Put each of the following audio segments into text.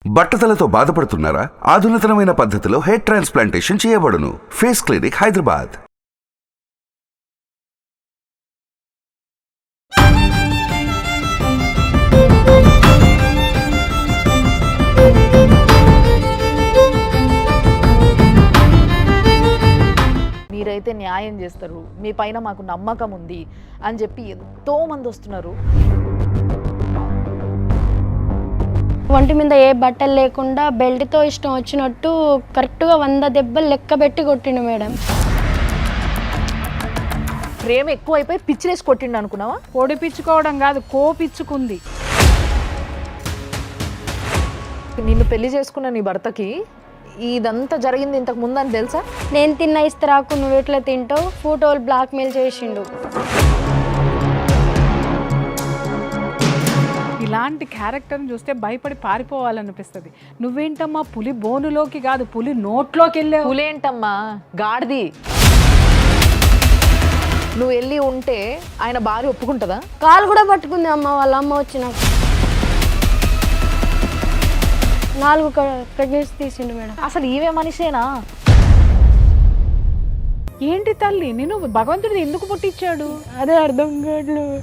బట్టతలతో బాధపడుతున్నారా? ఆధునితనమైన పద్ధతిలో hair transplantation చేయబడును. Face clinic, Hyderabad. మీరైతే న్యాయం చేస్తారు, మీ పైన మాకు నమ్మకం ఉంది అని చెప్పి ఎంతో మంది వస్తున్నారు. ఒంటి మీద ఏ బట్టలు లేకుండా బెల్ట్తో ఇష్టం వచ్చినట్టు కరెక్ట్గా 100 దెబ్బలు లెక్క పెట్టి కొట్టిండు మేడం. ప్రేమ ఎక్కువ అయిపోయి పిచ్చిలేసి కొట్టిండు అనుకున్నావా? పొడిపించుకోవడం కాదు, కోపిచ్చుకుంది. నిన్ను పెళ్లి చేసుకున్న నీ భర్తకి ఇదంతా జరిగింది ఇంతకు ముందు అని తెలుసా? నేను తిన్న ఇస్తరాకు నువ్వు ఎట్లా తింటావు ఫోటోలు బ్లాక్మెయిల్ చేసిండు. ఇలాంటి క్యారెక్టర్ని చూస్తే భయపడి పారిపోవాలనిపిస్తుంది. నువ్వేంటమ్మా పులి బోనులోకి కాదు పులి నోట్లోకి వెళ్ళావు. పులేంటమ్మా, గాడిది. నువ్వు వెళ్ళి ఉంటే ఆయన భార్య ఒప్పుకుంటుందా? కాలు కూడా పట్టుకుంది అమ్మ, వాళ్ళ అమ్మ వచ్చినాక 4 ప్రెగ్నెన్సీ తీసిండు మేడం. అసలు ఈవే మనిషేనా? ఏంటి తల్లి, నేను భగవంతుడు ఎందుకు పుట్టించాడు అదే అర్థం కావట్లేదు.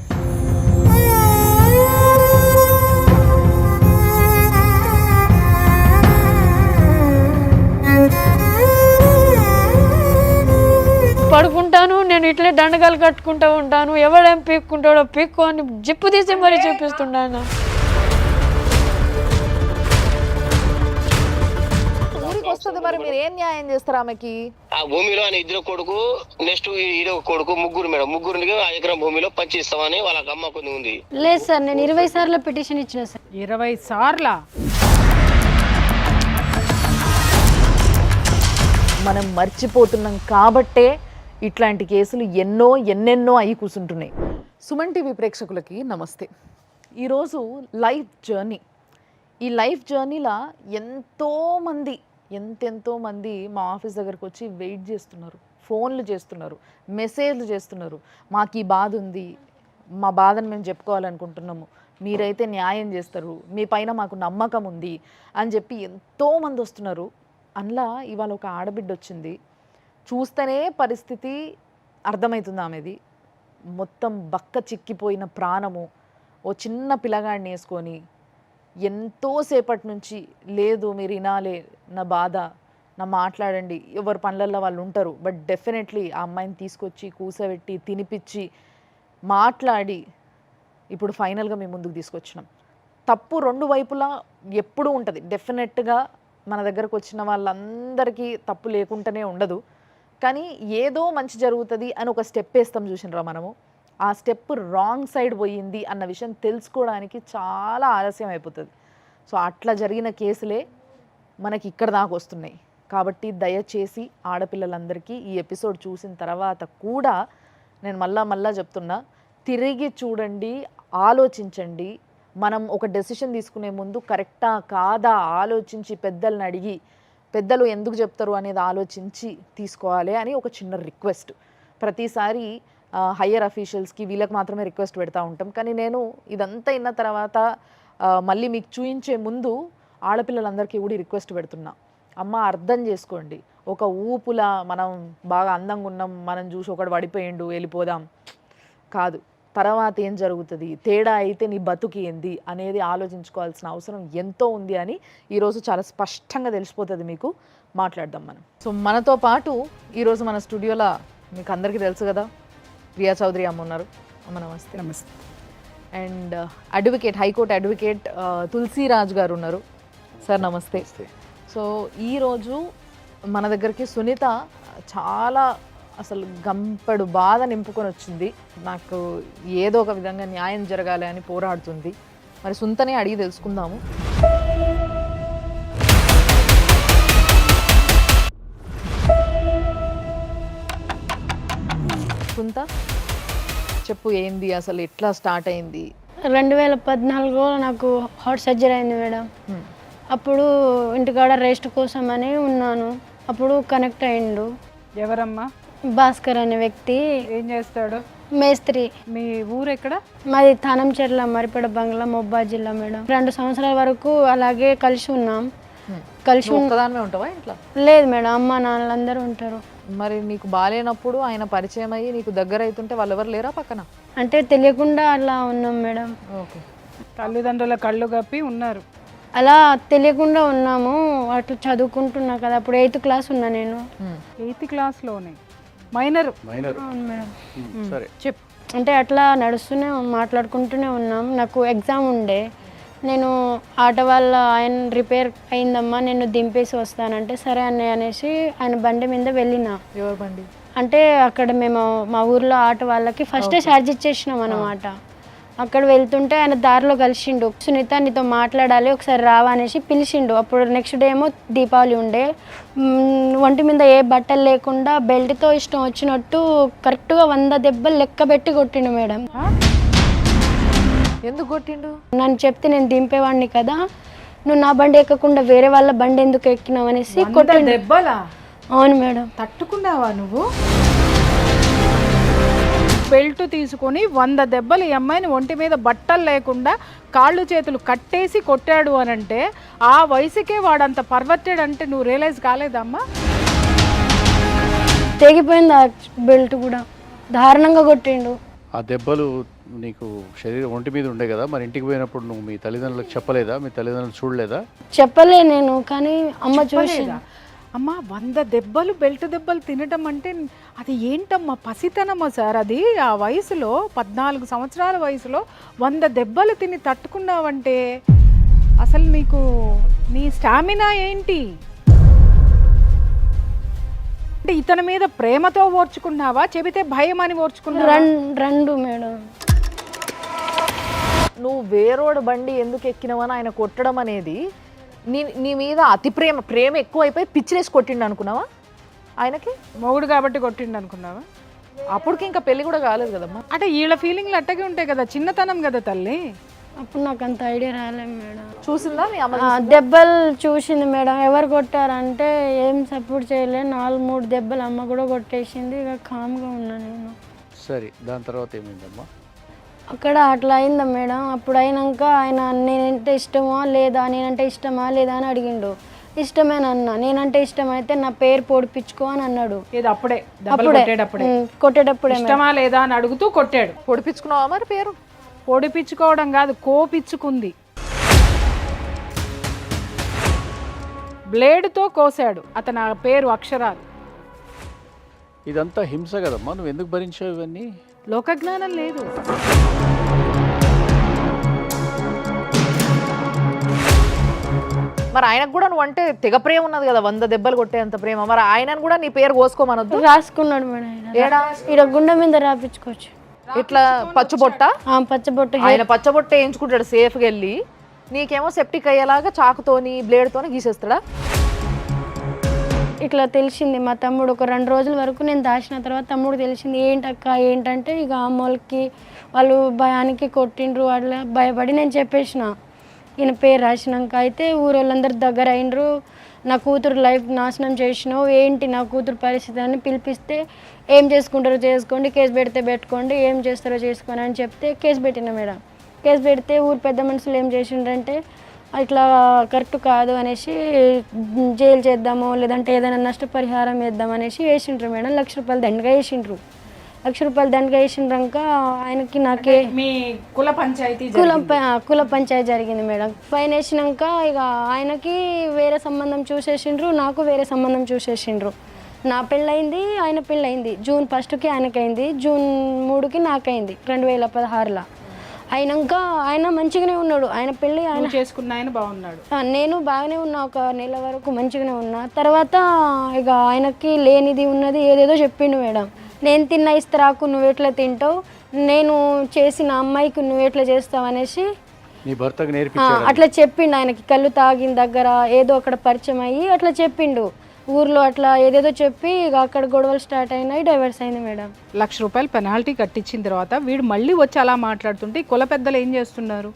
పడుకుంటాను నేను ఇట్లే దండగాలు కట్టుకుంటూ ఉంటాను, ఎవడేం పీక్కుంటాడో పీక్కు అని జిప్పు తీసి మరీ చూపిస్తున్నాను. ఊరికి వస్తుంది, మరి మీరు ఏం న్యాయం చేస్తారు ఆమెకి? ఆ భూమిలో ఆయన 2 కొడుకు, నెక్స్ట్ ఈడ ఒక కొడుకు, ముగ్గురు మేడం. ముగ్గురికి 5 ఎకరం భూమిలో పంచి ఇస్తామని వాళ్ళ అమ్మ కొన్ని ఉంది. లేదు సార్, నేను 20 సార్లు పిటిషన్ ఇచ్చిన సార్. 20 సార్లా? మనం మర్చిపోతున్నాం కాబట్టే ఇట్లాంటి కేసులు ఎన్నెన్నో అయి కూర్చుంటున్నాయి. సుమన్ టీవీ ప్రేక్షకులకి నమస్తే. ఈరోజు లైఫ్ జర్నీ. ఈ లైఫ్ జర్నీలో ఎంతెంతోమంది మా ఆఫీస్ దగ్గరకు వచ్చి వెయిట్ చేస్తున్నారు, ఫోన్లు చేస్తున్నారు, మెసేజ్లు చేస్తున్నారు. మాకు ఈ బాధ ఉంది, మా బాధను మేము చెప్పుకోవాలనుకుంటున్నాము, మీరైతే న్యాయం చేస్తారు, మీ పైన మాకు నమ్మకం ఉంది అని చెప్పి ఎంతోమంది వస్తున్నారు. అందులో ఇవాళ ఒక ఆడబిడ్డ వచ్చింది. చూస్తేనే పరిస్థితి అర్థమవుతుంది ఆమెది. మొత్తం బక్క చిక్కిపోయిన ప్రాణము, ఓ చిన్న పిల్లగాడిని వేసుకొని ఎంతోసేపటి నుంచి లేదు మీరు వినాలే నా బాధ, నా మాట్లాడండి. ఎవరి పనులలో వాళ్ళు ఉంటారు, బట్ డెఫినెట్లీ ఆ అమ్మాయిని తీసుకొచ్చి కూసబెట్టి తినిపించి మాట్లాడి ఇప్పుడు ఫైనల్గా మేము ముందుకు తీసుకొచ్చినాం. తప్పు 2 వైపులా ఎప్పుడూ ఉంటుంది. డెఫినెట్గా మన దగ్గరకు వచ్చిన వాళ్ళందరికీ తప్పు లేకుండానే ఉండదు, కానీ ఏదో మంచి జరుగుతుంది అని ఒక స్టెప్ వేస్తాం చూసినరా మనము. ఆ స్టెప్ రాంగ్ సైడ్ పోయింది అన్న విషయం తెలుసుకోవడానికి చాలా ఆలస్యం అయిపోతుంది. సో అట్లా జరిగిన కేసులే మనకి ఇక్కడ దాకా వస్తున్నాయి. కాబట్టి దయచేసి ఆడపిల్లలందరికీ ఈ ఎపిసోడ్ చూసిన తర్వాత కూడా నేను మళ్ళా చెప్తున్నా, తిరిగి చూడండి, ఆలోచించండి. మనం ఒక డెసిషన్ తీసుకునే ముందు కరెక్టా కాదా ఆలోచించి పెద్దలను అడిగి, పెద్దలు ఎందుకు చెప్తారు అనేది ఆలోచించి తీసుకోవాలి అని ఒక చిన్న రిక్వెస్ట్. ప్రతిసారి హయ్యర్ అఫీషియల్స్కి వీళ్ళకి మాత్రమే రిక్వెస్ట్ పెడతా ఉంటాం, కానీ నేను ఇదంతా అయిన తర్వాత మళ్ళీ మీకు చూయించే ముందు ఆడపిల్లలందరికీ కూడా రిక్వెస్ట్ పెడుతున్నా. అమ్మ అర్థం చేసుకోండి, ఒక ఊపులా మనం బాగా అందంగా ఉన్నాం, మనం చూసి ఒకడు పడిపోయిండు వెళ్ళిపోదాం కాదు. తర్వాత ఏం జరుగుతుంది, తేడా అయితే నీ బతుకు ఏంది అనేది ఆలోచించుకోవాల్సిన అవసరం ఎంతో ఉంది అని ఈరోజు చాలా స్పష్టంగా తెలిసిపోతుంది మీకు. మాట్లాడదాం మనం. సో మనతో పాటు ఈరోజు మన స్టూడియోలో మీకు అందరికీ తెలుసు కదా, ప్రియా చౌదరి అమ్మ ఉన్నారు. అమ్మ నమస్తే. నమస్తే. And advocate, high court advocate Tulasiraj గారు ఉన్నారు. సార్ నమస్తే. సో ఈరోజు మన దగ్గరికి సునీత చాలా అసలు గంపెడు బాధ నింపుకొని వచ్చింది. నాకు ఏదో ఒక విధంగా న్యాయం జరగాలి అని పోరాడుతుంది. మరి సుంతనే అడిగి తెలుసుకుందాము. సుంత చెప్పు, ఏంది అసలు, ఎట్లా స్టార్ట్ అయింది? 2014లో నాకు హార్ట్ సర్జరీ అయింది మేడం. అప్పుడు ఇంటికాడ రెస్ట్ కోసం అని ఉన్నాను. అప్పుడు కనెక్ట్ అయ్యిండు. ఎవరమ్మా? భాస్కర్ అనే వ్యక్తి. ఏం చేస్తాడు? మేస్త్రి. మీ ఊరు ఎక్కడ? మాది తానంచెర్ల మరిపేడ బంగ్లా మొబ్బాద్ జిల్లా మేడం. 2 సంవత్సరాల వరకు అలాగే కలిసి ఉన్నాం. కలిసి ఒక్కదానివే ఉంటావా ఇంట్లో? లేదు మేడం, అమ్మ నాన్నలందరూ ఉంటారు. మరి నీకు బాగాలేనప్పుడు ఆయన పరిచయం అయ్యి నీకు దగ్గర అవుతుంటే వాళ్ళు ఎవరు లేరా పక్కన? అంటే తెలియకుండా అలా ఉన్నాం మేడం. ఓకే. తల్లిదండ్రుల కళ్ళు కప్పి ఉన్నారు. అలా తెలియకుండా ఉన్నాము. అట్లా చదువుకుంటున్నా కదా, అప్పుడు 8th క్లాస్ ఉన్నా నేను. 8th క్లాస్లోనే minor. అవును మేడం. సరే చెప్పు. అంటే అట్లా నడుస్తూనే మాట్లాడుకుంటూనే ఉన్నాం. నాకు ఎగ్జామ్ ఉండే, నేను ఆటో వాళ్ళ ఆయన రిపేర్ అయిందమ్మా నేను దింపేసి వస్తానంటే సరే అన్నయ్య అనేసి ఆయన బండి మీద వెళ్ళిన. ఎవరు బండి? అంటే అక్కడ మేము మా ఊర్లో ఆటో వాళ్ళకి ఫస్టే ఛార్జ్ ఇచ్చేసినాం అన్నమాట. అక్కడ వెళ్తుంటే ఆయన దారిలో కలిసిండు. సునీత నీతో మాట్లాడాలి ఒకసారి రావా అనేసి పిలిచిండు. అప్పుడు నెక్స్ట్ డే ఏమో దీపావళి ఉండే. ఒంటి మీద ఏ బట్టలు లేకుండా బెల్ట్తో ఇష్టం వచ్చినట్టు కరెక్ట్గా 100 దెబ్బలు లెక్క పెట్టి కొట్టిండు మేడం. ఎందుకు కొట్టిండు? నన్ను చెప్తే నేను దింపేవాడిని కదా, నువ్వు నా బండి ఎక్కకుండా వేరే వాళ్ళ బండి ఎందుకు ఎక్కినావు అనేసి కొట్టిండు. దెబ్బలా? అవును మేడం. తట్టుకున్నావా నువ్వు? బెల్ట్ తీసుకొని 100 దెబ్బలు ఈ అమ్మాయిని ఒంటి మీద బట్టలు లేకుండా కాళ్ళు చేతులు కట్టేసి కొట్టాడు అని అంటే ఆ వయసుకే వాడంత పర్వర్టెడ్ అంటే నువ్వు రియలైజ్ కాలేదమ్మా? తెగిపోయింది ఆ బెల్ట్ కూడా, దారుణంగా కొట్టిండు. ఆ దెబ్బలు నీకు శరీరం ఒంటి మీద ఉండే కదా, మరి ఇంటికి పోయినప్పుడు నువ్వు మీ తల్లిదండ్రులకు చెప్పలేదా? మీ తల్లిదండ్రులు చూడలేదా? చెప్పలే నేను, కానీ అమ్మ చూసి అమ్మా 100 దెబ్బలు బెల్ట్ దెబ్బలు తినటం అంటే అది ఏంటమ్మా, పసితనమ్మా సార్ అది. ఆ వయసులో 14 సంవత్సరాల వయసులో 100 దెబ్బలు తిని తట్టుకున్నావంటే అసలు నీకు నీ స్టామినా ఏంటి? అంటే ఇతని మీద ప్రేమతో ఓర్చుకున్నావా, చెబితే భయం అని ఓర్చుకున్నావా? రెండు మేడం. నువ్వు వేరోడు బండి ఎందుకు ఎక్కినవని ఆయన కొట్టడం అనేది నీ మీద అతి ప్రేమ ఎక్కువైపోయి పిచ్చిలేసి కొట్టిండు అనుకున్నావా ఆయనకి? మొగుడు కాబట్టి కొట్టిండు అనుకున్నావా? అప్పటికి ఇంకా పెళ్లి కూడా కాలేదు కదమ్మా. అంటే వీళ్ళ ఫీలింగ్లు అట్టగే ఉంటాయి కదా, చిన్నతనం కదా తల్లి. అప్పుడు నాకు అంత ఐడియా రాలేదు మేడం. చూసిందా మీ అమ్మ? దెబ్బలు చూసింది మేడం. ఎవరు కొట్టారంటే ఏం సపోర్ట్ చేయలే. 4-3 దెబ్బలు అమ్మ కూడా కొట్టేసింది. ఇక కామ్గా ఉన్నా నేను. సరే, దాని తర్వాత ఏమైందమ్మా? అక్కడ అట్లా అయిందా మేడం. అప్పుడు అయినాక ఆయన నేనంటే ఇష్టమా లేదా, నేనంటే ఇష్టమా లేదా అని అడిగిండు. ఇష్టమేనన్నా. నేనంటే ఇష్టమైతే నా పేరు పొడిపించుకో అని అన్నాడు. ఇది అప్పుడే కొట్టేటప్పుడే ఇష్టమా లేదా అని అడుగుతూ కొట్టాడు. పొడిపించుకున్నావా మరి పేరు? పొడిపించుకోవడం కాదు, కోపించుకుంది. బ్లేడ్తో కోసాడు అతను ఆ పేరు అక్షరాలు. ఇదంతా హింస కదమ్మా, నువ్వు ఎందుకు భరించావు ఇవన్నీ? లోకజ్ఞానం లేదు. మరి ఆయనకు కూడా నువ్వు అంటే తెగ ప్రేమ ఉన్నది కదా, 100 దెబ్బలు కొట్టేంత ప్రేమ. మరి ఆయనను కూడా నీ పేరు కోసుకోమనొద్దు. రాసుకున్నాడు మేడం. ఏడా? ఇక్కడ గుండె మీద రాపించుకోవచ్చు. ఇట్లా పచ్చబొట్ట? పచ్చబొట్టు. ఆయన పచ్చబొట్ట వేయించుకుంటాడు సేఫ్గా వెళ్ళి, నీకేమో సెప్టిక్ అయ్యేలాగా చాకుతోని బ్లేడ్తోని గీసేస్తాడా? ఇట్లా తెలిసింది. మా తమ్ముడు ఒక 2 రోజుల వరకు నేను దాచిన తర్వాత తమ్ముడు తెలిసింది. ఏంటక్క ఏంటంటే ఇక అమ్మోళ్ళకి వాళ్ళు భయానికి కొట్టిండ్రు. అట్లా భయపడి నేను చెప్పేసిన. ఈయన పేరు రాసినాక అయితే ఊరోళ్ళందరూ దగ్గర అయినరు. నా కూతురు లైఫ్ నాశనం చేసినావు, ఏంటి నా కూతురు పరిస్థితి అని పిలిపిస్తే ఏం చేసుకుంటారో చేసుకోండి, కేసు పెడితే పెట్టుకోండి, ఏం చేస్తారో చేసుకోండి అని చెప్తే కేసు పెట్టిన మేడం. కేసు పెడితే ఊరు పెద్ద మనుషులు ఏం చేసిండ్రంటే ఇట్లా కరెక్ట్ కాదు అనేసి జైలు చేద్దాము లేదంటే ఏదైనా నష్టపరిహారం వేద్దాం అనేసి వేసిండ్రు మేడం. 1 లక్ష రూపాయలు దండగా వేసిండ్రు. 1 లక్ష రూపాయలు దండగా వేసిండ్రాక ఆయనకి నాకే మీ కుల పంచాయతీ కుల పంచాయతీ జరిగింది మేడం. ఫైన్ వేసినాక ఇక ఆయనకి వేరే సంబంధం చూసేసిండ్రు, నాకు వేరే సంబంధం చూసేసిండ్రు. నా పెళ్ళయింది, ఆయన పెళ్ళయింది. జూన్ 1కి ఆయనకైంది, జూన్ 3కి నాకైంది 2016లో. అయినాక ఆయన మంచిగానే ఉన్నాడు. ఆయన పెళ్ళి ఆయన చేసుకున్న ఆయన బాగున్నాడు. నేను బాగానే ఉన్నా, 1 నెల వరకు మంచిగానే ఉన్నా. తర్వాత ఇక ఆయనకి లేనిది ఉన్నది ఏదేదో చెప్పిండు మేడం. నేను తిన్న ఇస్తరాకు నువ్వు ఎట్లా తింటావు, నేను చేసిన అమ్మాయికి నువ్వు ఎట్లా చేస్తావు అనేసి నీ భర్తకు నేర్పించాడు. అట్లా చెప్పిండు. ఆయనకి కళ్ళు తాగిన దగ్గర ఏదో అక్కడ పరిచయం అయ్యి అట్లా చెప్పిండు. ఊర్లో అట్లా ఏదేదో చెప్పి ఇక అక్కడ గొడవలు స్టార్ట్ అయినాయి, డైవర్స్ అయింది మేడం. 1 లక్ష రూపాయలు పెనాల్టీ కట్టించిన తర్వాత వీడు మళ్ళీ వచ్చి అలా మాట్లాడుతుంటే కుల పెద్దలు ఏం చేస్తున్నారు?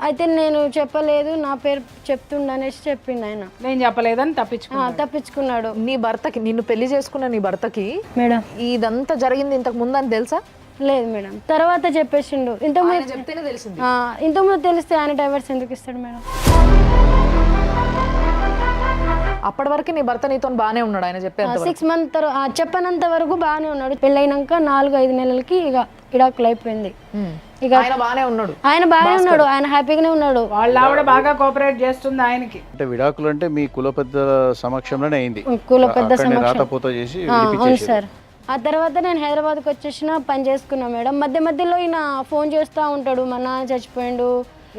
అయితే నేను చెప్పలేదు, నా పేరు చెప్తుండ అనేసి చెప్పిండు ఆయన. నేను చెప్పలేదని తప్పించుకున్నాడు. నీ భర్తకి, నిన్ను పెళ్లి చేసుకున్న నీ భర్తకి మేడం ఇదంతా జరిగింది ఇంతకు ముందు అని తెలుసా? లేదు మేడం, తర్వాత చెప్పేసిండు. ఆయన ఇంతకుముందు చెప్తేనే తెలిసింది. ఇంతకుముందు తెలిస్తే ఆయన డైవర్స్ ఎందుకు ఇస్తాడు మేడం? అప్పటి వరకు నీ భర్త నీతో బానే ఉన్నాడు, ఆయన చెప్పేంత 6 మంత్ తర్వాత చెప్పనంత వరకు బాగానే ఉన్నాడు. పెళ్ళైనాక 4-5 నెలలకి ఇక ఇడాకులు అయిపోయింది. ఇక ఆయన బానే ఉన్నాడు. ఆయన బాగానే ఉన్నాడు, ఆయన హ్యాపీగానే ఉన్నాడు. వాళ్ళ ఆవిడ బాగా కోఆపరేట్ చేస్తుంది ఆయనకి. అంటే విడాకులు అంటే మీ కుల పెద్దల సమక్షంలోనే అయింది, కుల పెద్ద అక్కడనే సమక్షం. రాతపోత చేసి అవును విడిపించేసారు. సార్. ఆ తర్వాత నేను హైదరాబాద్కి వచ్చేసిన, పని చేసుకున్నా మేడం. మధ్యలో ఈయన ఫోన్ చేస్తూ ఉంటాడు, మా నాన్న చచ్చిపోయిండు.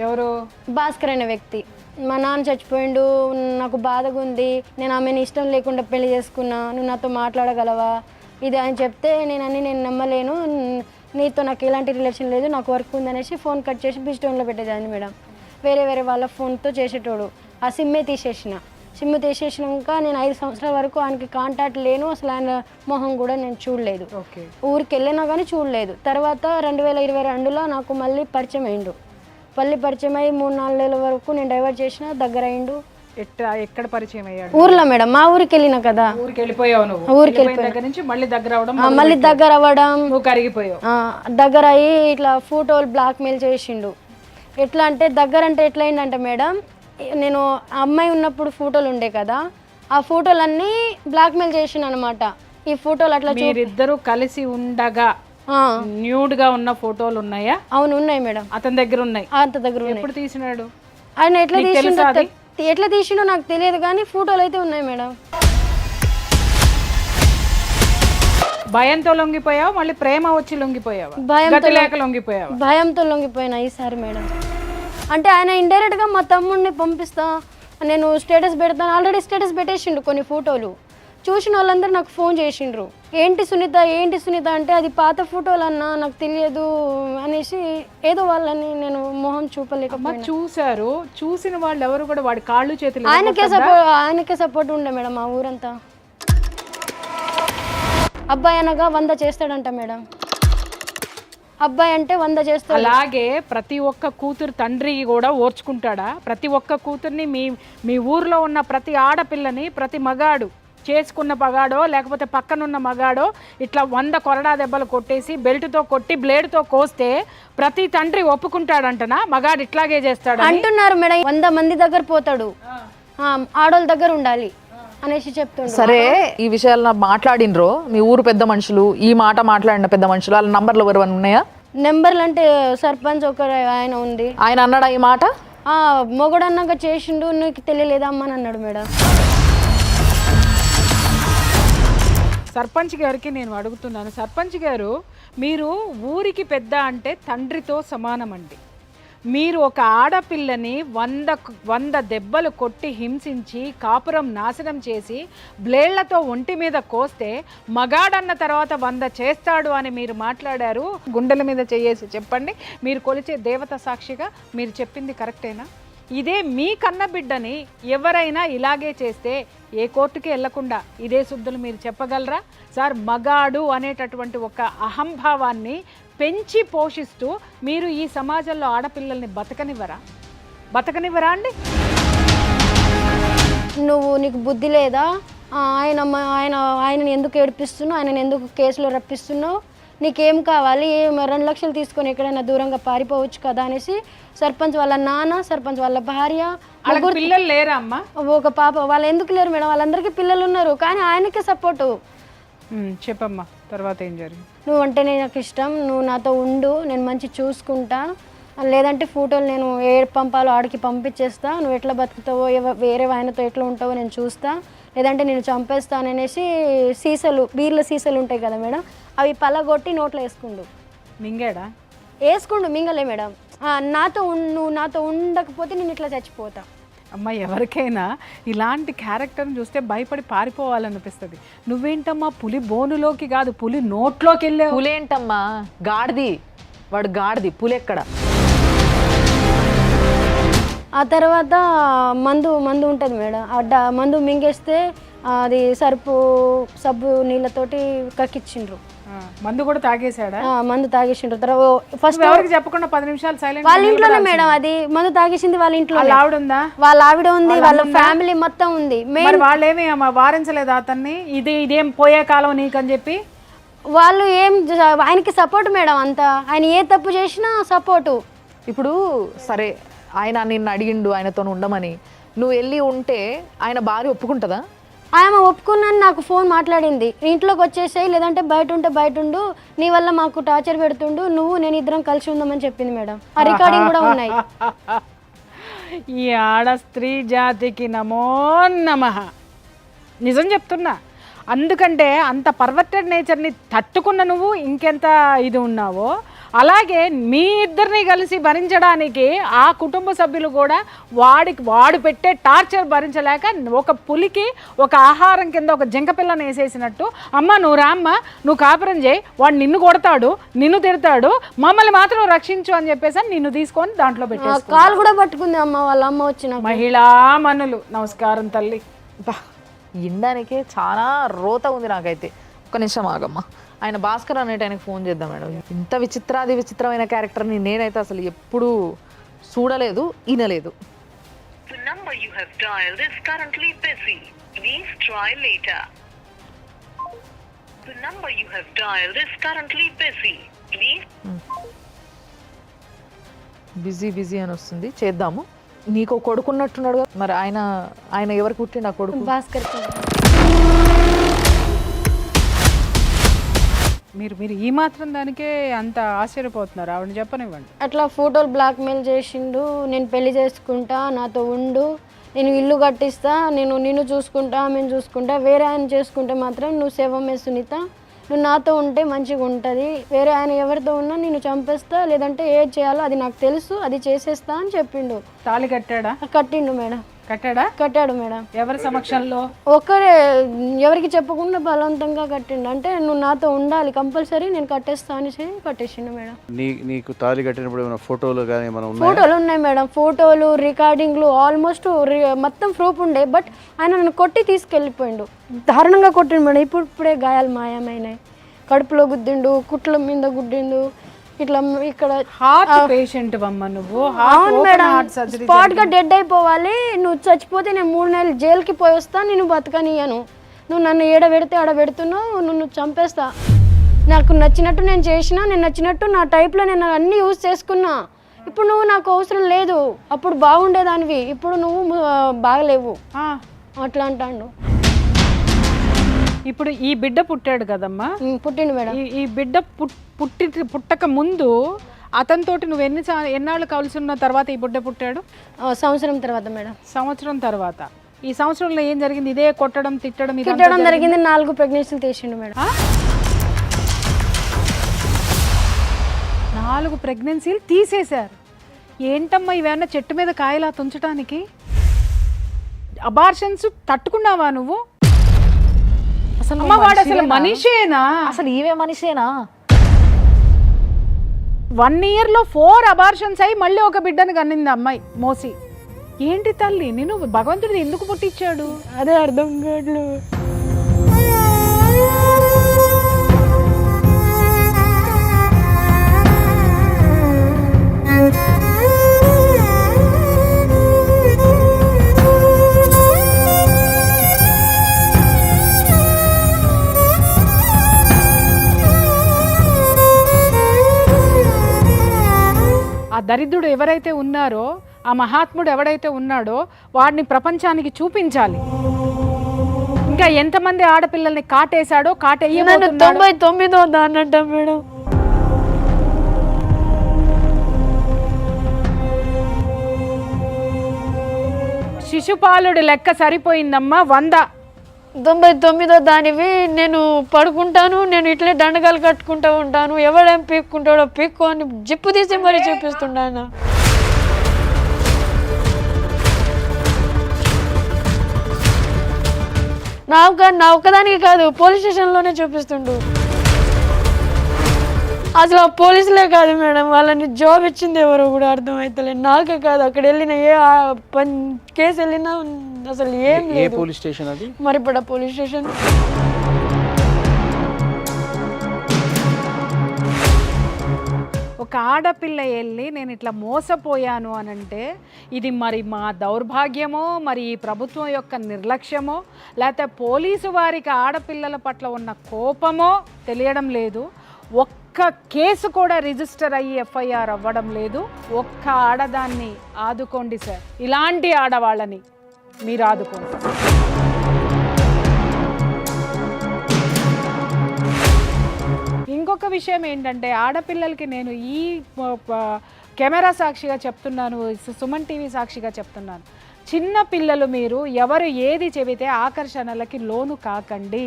ఎవరు? భాస్కర్ అనే వ్యక్తి. మా నాన్న చచ్చిపోయిండు, నాకు బాధగా ఉంది, నేను ఆమెను ఇష్టం లేకుండా పెళ్లి చేసుకున్నా, నువ్వు నాతో మాట్లాడగలవా ఇది అని చెప్తే నేను నమ్మలేను, నీతో నాకు ఎలాంటి రిలేషన్ లేదు, నాకు వర్క్ ఉందనేసి ఫోన్ కట్ చేసి బిస్టోన్లో పెట్టేదాన్ని మేడం. వేరే వాళ్ళ ఫోన్తో చేసేటోడు. ఆ సిమ్మే తీసేసిన. సిమ్ తీసేసినాక నేను 5 సంవత్సరాల వరకు ఆయనకి కాంటాక్ట్ లేను, అసలు ఆయన మొహం కూడా నేను చూడలేదు. ఊరికి వెళ్ళినా కానీ చూడలేదు. తర్వాత 2022లో నాకు మళ్ళీ పరిచయం అయ్యిండు. పరిచయం అయ్యి 3-4 నెలల వరకు నేను డైవర్ట్ చేసిన, దగ్గర అయిండు. ఎక్కడ పరిచయం అయ్యాడు? ఊర్లో మేడం, మా ఊరికి వెళ్ళిన కదా. ఊరికి వెళ్ళిపోయావు నువ్వు. ఊరికి వెళ్ళిపోయిన దగ్గర నుంచి మళ్ళీ దగ్గర అవడం, మళ్ళీ దగ్గర అవ్వడం, నువ్వు కరిగిపోయావు. దగ్గర అయ్యి ఇట్లా ఫోటోలు బ్లాక్మెయిల్ చేసిండు. ఎట్లా అంటే దగ్గర అంటే ఎట్లా అయిందంటే మేడం, నేను అమ్మాయి ఉన్నప్పుడు ఫోటోలు ఉండే కదా, ఆ ఫోటోలన్నీ బ్లాక్మెయిల్ చేసిండు అనమాట. ఈ ఫోటోలు అట్లా మీరిద్దరూ కలిసి ఉండగా న్యూడ్ గా ఉన్న ఫోటోలు ఉన్నాయా? అవును ఉన్నాయి మేడం, అతని దగ్గర ఉన్నాయి. అంత దగ్గర ఉన్నాయి. ఎప్పుడు తీసినాడు ఆయన? ఎట్లా తీసిండో నాకు తెలియదు కానీ ఫోటోలు అయితే ఉన్నాయి మేడం. భయంతో లొంగిపోయావు, మళ్ళీ ప్రేమ వచ్చి లొంగిపోయావా? గతి లేక లొంగిపోయావా? భయంతో లొంగిపోయినా ఈసారి మేడం. అంటే ఆయన ఇండైరెక్ట్గా మా తమ్ముడిని పంపిస్తా, నేను స్టేటస్ పెడతాను, ఆల్రెడీ స్టేటస్ పెట్టేసిండు కొన్ని ఫోటోలు. చూసిన వాళ్ళందరూ నాకు ఫోన్ చేసిండ్రు, ఏంటి సునీత అంటే అది పాత ఫోటోలు అన్నా, నాకు తెలియదు అనేసి ఏదో వాళ్ళని నేను మొహం చూపలేకపోయినా. చూసారు, చూసిన వాళ్ళు ఎవరు కూడా వాడి కాళ్ళు చేతులు ఆయనకే సపోర్ట్ ఉండే మేడం ఆ ఊరంతా. అబ్బాయి అనగా 100 చేస్తాడంట మేడం. అబ్బాయి అంటే 100 చేస్తాడు. అలాగే ప్రతి ఒక్క కూతురు తండ్రి కూడా ఓర్చుకుంటాడా? ప్రతి ఒక్క కూతుర్ని మీ ఊర్లో ఉన్న ప్రతి ఆడపిల్లని ప్రతి మగాడు చేసుకున్న మగాడో లేకపోతే పక్కనున్న మగాడో ఇట్లా 100 కొరడా దెబ్బలు కొట్టేసి బెల్ట్తో కొట్టి బ్లేడ్తో కోస్తే ప్రతి తండ్రి ఒప్పుకుంటాడంటనా మగాడు ఇట్లాగే చేస్తాడు అంటున్నారు మేడం. 100 మంది దగ్గర పోతాడు, ఆడోళ్ళ దగ్గర ఉండాలి అనేసి చెప్తుండ్రు. సరే, ఈ విషయాలు మాట్లాడినరో మీ ఊరు పెద్ద మనుషులు, ఈ మాట మాట్లాడిన పెద్ద మనుషులు, వాళ్ళ నంబర్లు ఎవరు ఉన్నాయా? నెంబర్లు అంటే సర్పంచ్ ఒకరు ఆయన ఉంది. ఆయన అన్నాడా ఈ మాట? మొగడు అన్నాక చేసిండు, నీకు తెలియలేదా అమ్మ అని అన్నాడు మేడం. సర్పంచ్ గారికి నేను అడుగుతున్నాను, సర్పంచ్ గారు మీరు ఊరికి పెద్ద అంటే తండ్రితో సమానమండి. మీరు ఒక ఆడపిల్లని 100 దెబ్బలు కొట్టి హింసించి కాపురం నాశనం చేసి బ్లేడ్లతో ఒంటి మీద కోస్తే మగాడన్న తర్వాత 100 చేస్తాడు అని మీరు మాట్లాడారు. గుండెల మీద చేయేసి చెప్పండి, మీరు కొలిచే దేవత సాక్షిగా మీరు చెప్పింది కరెక్టేనా? ఇదే మీ కన్న బిడ్డని ఎవరైనా ఇలాగే చేస్తే ఏ కోర్టుకి వెళ్లకుండా ఇదే శుద్ధులు మీరు చెప్పగలరా? సార్, మగాడు అనేటటువంటి ఒక అహంభావాన్ని పెంచి పోషిస్తూ మీరు ఈ సమాజంలో ఆడపిల్లల్ని బతకనివ్వరా అండి? నీకు బుద్ధి లేదా? ఆయనని ఎందుకు ఏడిపిస్తున్నావు? ఆయనని ఎందుకు కేసులో రప్పిస్తున్నావు? నీకేం కావాలి? 2 లక్షలు తీసుకొని ఎక్కడైనా దూరంగా పారిపోవచ్చు కదా అనేసి సర్పంచ్ వాళ్ళ నాన్న, సర్పంచ్ వాళ్ళ భార్య, పిల్లలు లేరా అమ్మా? ఒక పాప. వాళ్ళు ఎందుకు లేరు మేడం? వాళ్ళందరికీ పిల్లలు ఉన్నారు, కానీ ఆయనకే సపోర్టు. చెప్పమ్మా, తర్వాత ఏం జరిగింది? నువ్వంటే నాకు ఇష్టం, నువ్వు నాతో ఉండు, నేను మంచి చూసుకుంటా, లేదంటే ఫోటోలు నేను పంపాలో ఆడికి పంపించేస్తా, నువ్వు ఎట్లా బతుకుతావో వేరే ఆయనతో ఎట్లా ఉంటావో నేను చూస్తా, లేదంటే నేను చంపేస్తాననేసి బీర్ల సీసాలు ఉంటాయి కదా మేడం, అవి పలగొట్టి నోట్లో వేసుకుండు. మింగలే మేడం. నువ్వు నాతో ఉండకపోతే నేను ఇట్లా చచ్చిపోతా. అమ్మ, ఎవరికైనా ఇలాంటి క్యారెక్టర్ని చూస్తే భయపడి పారిపోవాలనిపిస్తుంది. నువ్వేంటమ్మా పులి బోనులోకి కాదు పులి నోట్లోకి వెళ్ళావు. పులేంటమ్మా, గాడిది, వాడు గాడిది, పులెక్కడ? ఆ తర్వాత మందు ఉంటుంది మేడం. మందు మింగేస్తే అది సబ్బు నీళ్ళతోటి కక్కిచ్చిండ్రు. మందు కూడా తాగేశాడా? మందు తాగేసిండ్రు. తర్వాత ఫస్ట్ ఎవరికి చెప్పకుండా 10 నిమిషాలు సైలెంట్. వాళ్ళ ఇంట్లోనే మేడం, అది మందు తాగేసింది వాళ్ళ ఇంట్లో. ఆవిడ ఉందా? వాళ్ళ ఆవిడ ఉంది, వాళ్ళ ఫ్యామిలీ మొత్తం ఉంది. వాళ్ళేమి వారించలేదా అతన్ని? ఇదేం పోయే కాలం నీకని చెప్పి? వాళ్ళు ఆయనకి సపోర్ట్ మేడం అంతా, ఆయన ఏ తప్పు చేసినా సపోర్టు. ఇప్పుడు సరే ఆయన నిన్ను అడిగిండు ఆయనతో ఉండమని, నువ్వు వెళ్ళి ఉంటే ఆయన భార్య ఒప్పుకుంటుందా? ఆమె ఒప్పుకున్నాను, నాకు ఫోన్ మాట్లాడింది, ఇంట్లోకి వచ్చేసాయి లేదంటే బయట ఉంటే బయట ఉండు, నీ వల్ల మాకు టార్చర్ పెడుతుండు, నేను ఇద్దరం కలిసి ఉందామని చెప్పింది మేడం. ఆ రికార్డింగ్ కూడా ఉన్నాయి. ఈ ఆడ స్త్రీ జాతికి నమో నమః. నిజం చెప్తున్నా. అందుకంటే అంత పర్వర్టెడ్ నేచర్ని తట్టుకున్న నువ్వు ఇంకెంత ఇది ఉన్నావో, అలాగే మీ ఇద్దరిని కలిసి భరించడానికి ఆ కుటుంబ సభ్యులు కూడా వాడు పెట్టే టార్చర్ భరించలేక ఒక పులికి ఒక ఆహారం కింద ఒక జింకపిల్లని వేసేసినట్టు, అమ్మ నువ్వు రామ్మ, నువ్వు కాపురం చేయి, వాడు నిన్ను కొడతాడు, నిన్ను తిడతాడు, మమ్మల్ని మాత్రం రక్షించు అని చెప్పేసి నిన్ను తీసుకొని దాంట్లో పెట్టేసి కాలు కూడా పట్టుకుంది అమ్మ, వాళ్ళ అమ్మ వచ్చిన. మహిళా మనులు నమస్కారం తల్లి. ఇండానికే చాలా రోత ఉంది నాకైతే. ఒక నిమిషం ఆగమ్మా, ఆయన భాస్కర్ అనేటి ఆయనకు ఫోన్ చేద్దాం మేడం. ఇంత విచిత్రమైన క్యారెక్టర్ని నేనైతే అసలు ఎప్పుడూ చూడలేదు, వినలేదు. The number you have dialed is currently busy. Please try later. The number you have dialed is currently busy. Please. Busy అని వస్తుంది, చేద్దాము. నీకు కొడుకున్నట్టున్నాడు కదా, మరి ఆయన ఎవరికి పుట్టిండు ఆ కొడుకు? భాస్కర్. మీరు ఈ మాత్రం దానికే అంత ఆశ్చర్యపోతున్నారు? ఆవిడ చెప్పనివ్వండి. అట్లా ఫోటోలు బ్లాక్మెయిల్ చేసిండు, నేను పెళ్లి చేసుకుంటా, నాతో ఉండు, నేను ఇల్లు కట్టిస్తా, నిన్ను చూసుకుంటా, మేము చూసుకుంటా, వేరే ఆయన చేసుకుంటే మాత్రం నువ్వు శవమే సునీత, నువ్వు నాతో ఉంటే మంచిగా ఉంటుంది, వేరే ఆయన ఎవరితో ఉన్నా నేను చంపేస్తా, లేదంటే ఏది చేయాలో అది నాకు తెలుసు, అది చేసేస్తా అని చెప్పిండు. తాళి కట్టాడా? కట్టిండు మేడం. కట్టాడు మేడం. ఎవరి సమక్షంలో? ఒక్కరే, ఎవరికి చెప్పకుండా బలవంతంగా కట్టిండు. అంటే నువ్వు నాతో ఉండాలి కంపల్సరీ, నేను కట్టేస్తా అని కట్టేసిండు మేడం. నీకు తాళి కట్టినప్పుడు ఏమైనా ఫోటోలు కానీ ఏమైనా ఉన్నాయా? ఫోటోలు ఉన్నాయి మేడం, ఫోటోలు, రికార్డింగ్లు, ఆల్మోస్ట్ మొత్తం ప్రూఫ్ ఉండే. బట్ ఆయన నన్ను కొట్టి తీసుకెళ్ళిపోయిండు, దారుణంగా కొట్టిండు మేడం. ఇప్పుడే గాయాలు మాయమైనాయి, కడుపులో గుద్దిండు, కుట్ల మీద గుద్దిండు, ఇట్లా ఇక్కడ. హార్ట్ పేషెంట్ అమ్మ నువ్వు. అవును మేడం, స్పాట్ గా డెడ్ అయిపోవాలి, నువ్వు చచ్చిపోతే నేను 3 నెలలు జైలుకి పోయి వస్తా, నేను బతకనియను, నువ్వు నన్ను ఏడ పెడితే ఆడ పెడుతున్నావు, నువ్వు చంపేస్తా, నాకు నచ్చినట్టు నేను చేసిన, నేను నచ్చినట్టు నా టైప్లో నేను అన్నీ యూజ్ చేసుకున్నా, ఇప్పుడు నువ్వు నాకు అవసరం లేదు, అప్పుడు బాగుండేదానివి, ఇప్పుడు నువ్వు బాగలేవు అట్లా అంటాడు. ఇప్పుడు ఈ బిడ్డ పుట్టాడు కదమ్మా? పుట్టిండు మేడం. ఈ బిడ్డ పుట్టక ముందు అతనితోటి నువ్వు ఎన్నాళ్ళు కలిసి ఉన్న తర్వాత ఈ బిడ్డ పుట్టాడు? సంవత్సరం తర్వాత మేడం. సంవత్సరం తర్వాత. ఈ సంవత్సరంలో ఏం జరిగింది? ఇదే కొట్టడం తిట్టడం జరిగింది. 4 ప్రెగ్నెన్సీలు తీసిండు మేడం. 4 ప్రెగ్నెన్సీలు తీసేశారు. ఏంటమ్మా ఇవేమన్నా చెట్టు మీద కాయలా తుంచడానికి? అబార్షన్స్ తట్టుకున్నావా నువ్వు? అసలు వాడు అసలు మనిషేనా? అసలు ఈవే మనిషేనా? 1 yearలో 4 అబార్షన్స్ అయ్యి మళ్ళీ ఒక బిడ్డను కన్నింది అమ్మాయి మోసి. ఏంటి తల్లి, నేను భగవంతుడు ఎందుకు పుట్టించాడు? అదే అర్థం కాదు. ఆ దరిద్రుడు ఎవరైతే ఉన్నారో, ఆ మహాత్ముడు ఎవడైతే ఉన్నాడో వాడిని ప్రపంచానికి చూపించాలి. ఇంకా ఎంతమంది ఆడపిల్లల్ని కాటేశాడో, కాటేయబోతున్నాడో. 99వ దాన్నంట మేడం. శిశుపాలుడు లెక్క సరిపోయిందమ్మా. 99వ దానివి. నేను పడుకుంటాను, నేను ఇట్లే దండగాలు కట్టుకుంటూ ఉంటాను, ఎవడేం పీక్కుంటాడో పీక్కో అని జిప్పు తీసి మరీ చూపిస్తుండ. నా ఒక్కదానికి కాదు, పోలీస్ స్టేషన్లోనే చూపిస్తుండు. అసలు ఆ పోలీసులే కాదు మేడం, వాళ్ళని జాబ్ ఇచ్చింది ఎవరో కూడా అర్థమవుతలేదు. నాకే కాదు, అక్కడ వెళ్ళిన ఏ కేసు వెళ్ళినా అసలు ఏం లేదు. పోలీస్ స్టేషన్ అది? మరిపడ పోలీస్ స్టేషన్. ఒక ఆడపిల్ల వెళ్ళి నేను ఇట్లా మోసపోయాను అనంటే ఇది మరి మా దౌర్భాగ్యమో, మరి ఈ ప్రభుత్వం యొక్క నిర్లక్ష్యమో, లేకపోతే పోలీసు వారికి ఆడపిల్లల పట్ల ఉన్న కోపమో తెలియడం లేదు. ఒక్క కేసు కూడా రిజిస్టర్ అయ్యి ఎఫ్ఐఆర్ అవ్వడం లేదు. ఒక్క ఆడదాన్ని ఆదుకోండి సార్, ఇలాంటి ఆడవాళ్ళని మీరు ఆదుకోండి. ఇంకొక విషయం ఏంటంటే ఆడపిల్లలకి నేను ఈ కెమెరా సాక్షిగా చెప్తున్నాను, సుమన్ టీవీ సాక్షిగా చెప్తున్నాను, చిన్న పిల్లలు మీరు ఎవరు ఏది చెబితే ఆకర్షణలకి లోను కాకండి.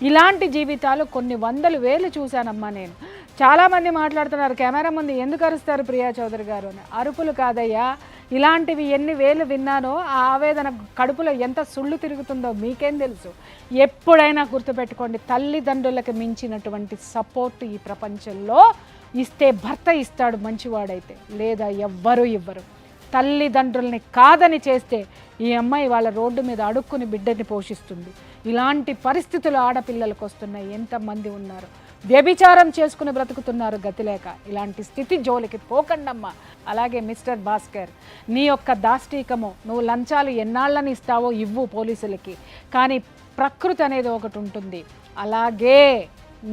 ఇలాంటి జీవితాలు కొన్ని వందలు వేలు చూశానమ్మా నేను. చాలామంది మాట్లాడుతున్నారు కెమెరా ముందు ఎందుకు అరుస్తారు ప్రియా చౌదరి గారు అని. అరుపులు కాదయ్యా, ఇలాంటివి ఎన్ని వేలు విన్నానో ఆ ఆవేదన కడుపులో ఎంత సుళ్ళు తిరుగుతుందో మీకేం తెలుసు. ఎప్పుడైనా గుర్తుపెట్టుకోండి, తల్లిదండ్రులకు మించినటువంటి సపోర్ట్ ఈ ప్రపంచంలో ఇస్తే భర్త ఇస్తాడు మంచివాడైతే, లేదా ఎవ్వరూ ఇవ్వరు. తల్లిదండ్రుల్ని కాదని చేస్తే ఈ అమ్మాయి వాళ్ళ రోడ్డు మీద అడుక్కుని బిడ్డని పోషిస్తుంది. ఇలాంటి పరిస్థితులు ఆడపిల్లలకు వస్తున్నాయి. ఎంతమంది ఉన్నారు వ్యభిచారం చేసుకుని బ్రతుకుతున్నారు గతిలేక. ఇలాంటి స్థితి జోలికి పోకండమ్మా. అలాగే మిస్టర్ భాస్కర్, నీ యొక్క దాష్టీకము, నువ్వు లంచాలు ఎన్నాళ్ళని ఇస్తావో ఇవ్వు పోలీసులకి, కానీ ప్రకృతి అనేది ఒకటి ఉంటుంది. అలాగే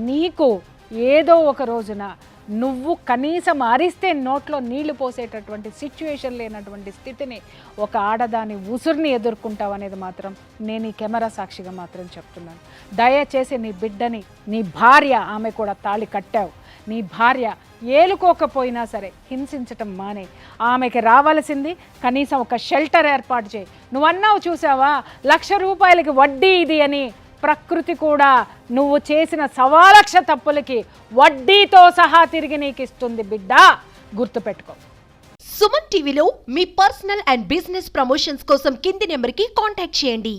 నీకు ఏదో ఒక రోజున నువ్వు కనీసం అరిస్తే నోట్లో నీళ్లు పోసేటటువంటి సిచ్యువేషన్ లేనటువంటి స్థితిని ఒక ఆడదాని ఉసురుని ఎదుర్కొంటావు అనేది మాత్రం నేను ఈ కెమెరా సాక్షిగా మాత్రం చెప్తున్నాను. దయచేసి నీ బిడ్డని, నీ భార్య, ఆమె కూడా తాళి కట్టావు, నీ భార్య ఏలుకోకపోయినా సరే హింసించటం మానే. ఆమెకి రావాల్సింది కనీసం ఒక షెల్టర్ ఏర్పాటు చేయి. నువ్వన్నావు చూసావా 1,00,000 రూపాయలకి వడ్డీ ఇది అని. ప్రకృతి కూడా నువ్వు చేసిన 1,00,000 తప్పులకి వడ్డీతో సహా తిరిగి నీకు ఇస్తుంది బిడ్డ, గుర్తుపెట్టుకో. సుమన్ టీవీలో మీ పర్సనల్ అండ్ బిజినెస్ ప్రమోషన్స్ కోసం కింది నెంబర్కి కాంటాక్ట్ చేయండి.